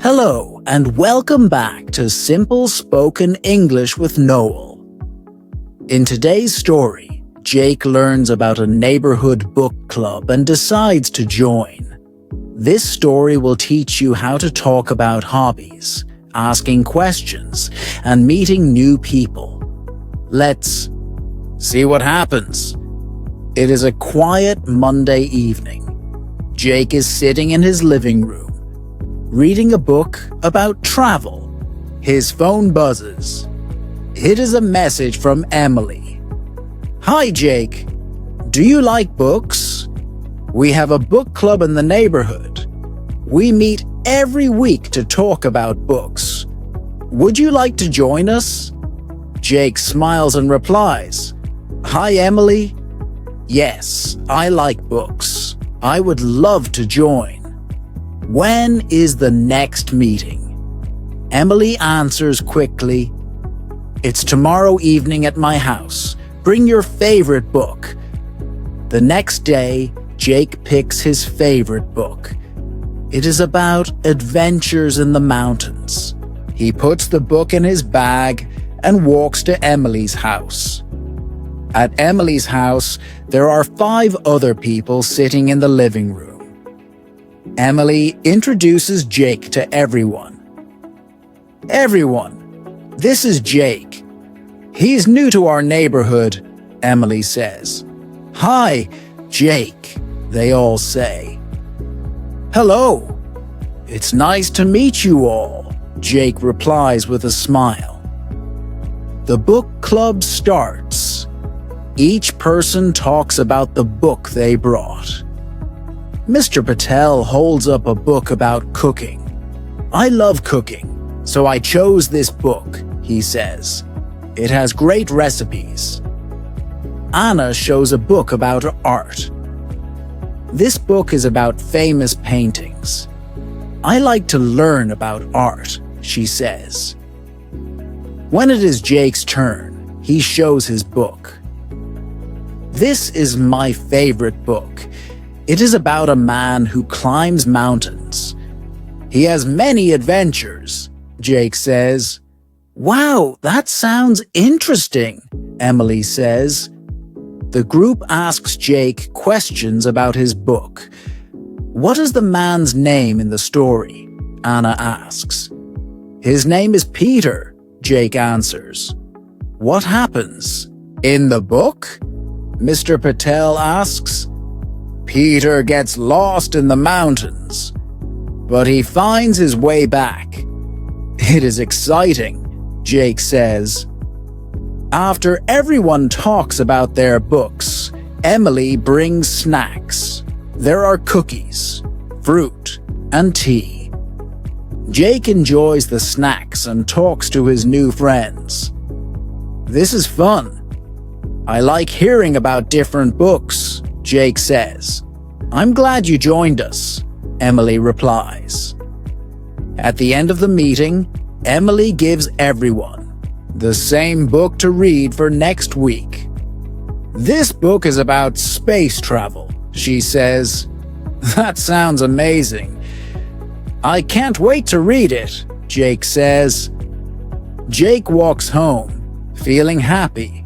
Hello, and welcome back to Simple Spoken English with Noel. In today's story, Jake learns about a neighborhood book club and decides to join. This story will teach you how to talk about hobbies, asking questions, and meeting new people. Let's see what happens. It is a quiet Monday evening. Jake is sitting in his living room, reading a book about travel. His phone buzzes. It is a message from Emily. "Hi, Jake. Do you like books? We have a book club in the neighborhood. We meet every week to talk about books. Would you like to join us?" Jake smiles and replies, "Hi, Emily. Yes, I like books. I would love to join. When is the next meeting?" Emily answers quickly, "It's tomorrow evening at my house. Bring your favorite book." The next day, Jake picks his favorite book. It is about adventures in the mountains. He puts the book in his bag and walks to Emily's house. At Emily's house, there are 5 other people sitting in the living room. Emily introduces Jake to everyone. "Everyone, this is Jake. He's new to our neighborhood," Emily says. "Hi, Jake," they all say. "Hello. It's nice to meet you all," Jake replies with a smile. The book club starts. Each person talks about the book they brought. Mr. Patel holds up a book about cooking. "I love cooking, so I chose this book," he says. "It has great recipes." Anna shows a book about art. "This book is about famous paintings. I like to learn about art," she says. When it is Jake's turn, he shows his book. "This is my favorite book. It is about a man who climbs mountains. He has many adventures," Jake says. "Wow, that sounds interesting," Emily says. The group asks Jake questions about his book. "What is the man's name in the story?" Anna asks. "His name is Peter," Jake answers. "What happens in the book?" Mr. Patel asks. "Peter gets lost in the mountains, but he finds his way back. It is exciting," Jake says. After everyone talks about their books, Emily brings snacks. There are cookies, fruit, and tea. Jake enjoys the snacks and talks to his new friends. "This is fun. I like hearing about different books," Jake says. "I'm glad you joined us," Emily replies. At the end of the meeting, Emily gives everyone the same book to read for next week. "This book is about space travel," she says. "That sounds amazing. I can't wait to read it," Jake says. Jake walks home, feeling happy.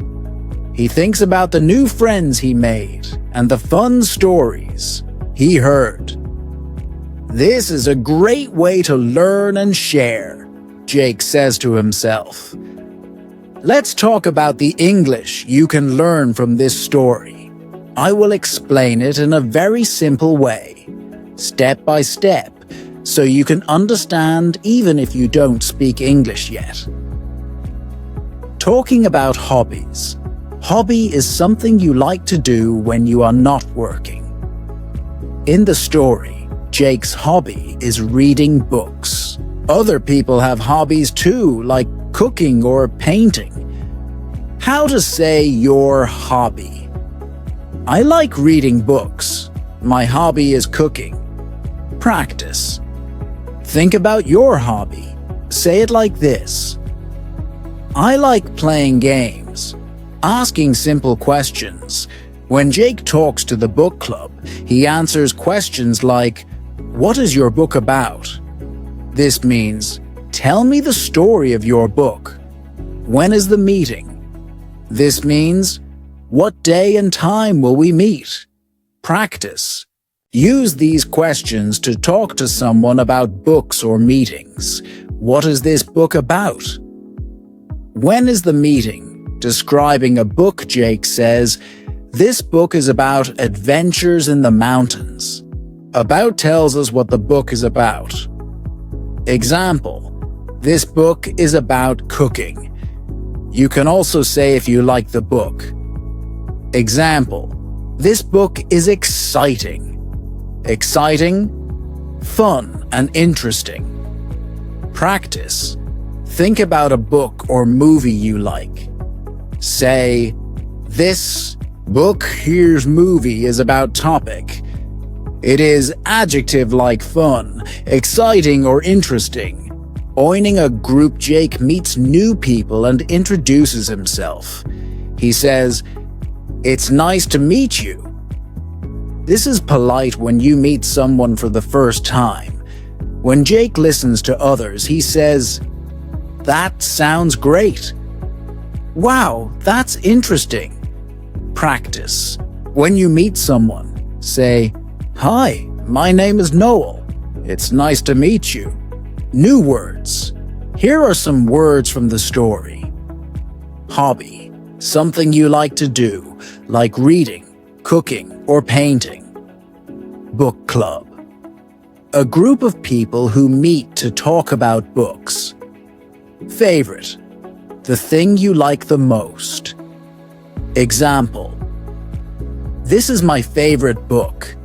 He thinks about the new friends he made and the fun stories he heard. "This is a great way to learn and share," Jake says to himself. Let's talk about the English you can learn from this story. I will explain it in a very simple way, step by step, so you can understand even if you don't speak English yet. Talking about hobbies. Hobby is something you like to do when you are not working. In the story, Jake's hobby is reading books. Other people have hobbies too, like cooking or painting. How to say your hobby. I like reading books. My hobby is cooking. Practice. Think about your hobby. Say it like this. I like playing games. Asking simple questions. When Jake talks to the book club, he answers questions like, "What is your book about?" This means, tell me the story of your book. When is the meeting? This means, what day and time will we meet? Practice. Use these questions to talk to someone about books or meetings. What is this book about? When is the meeting? Describing a book, Jake says, this book is about adventures in the mountains. About tells us what the book is about. Example, this book is about cooking. You can also say if you like the book. Example, this book is exciting. Exciting, fun, and interesting. Practice. Think about a book or movie you like. Say, this book here's movie is about topic. It is adjective like fun, exciting, or interesting. Joining a group, Jake meets new people and introduces himself. He says, it's nice to meet you. This is polite when you meet someone for the first time. When Jake listens to others, he says, that sounds great. Wow, that's interesting. Practice. When you meet someone, say, hi, my name is Noel. It's nice to meet you. New words. Here are some words from the story. Hobby. Something you like to do, like reading, cooking, or painting. Book club. A group of people who meet to talk about books. Favorite. The thing you like the most. Example. This is my favorite book.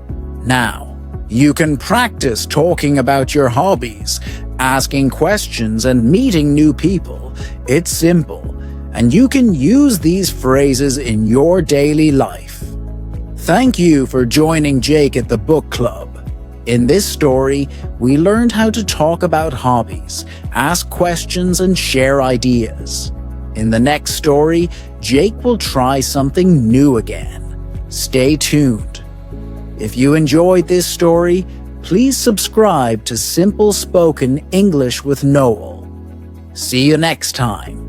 Now, you can practice talking about your hobbies, asking questions, and meeting new people. It's simple, and you can use these phrases in your daily life. Thank you for joining Jake at the book club. In this story, we learned how to talk about hobbies, ask questions, and share ideas. In the next story, Jake will try something new again. Stay tuned. If you enjoyed this story, please subscribe to Simple Spoken English with Noel. See you next time.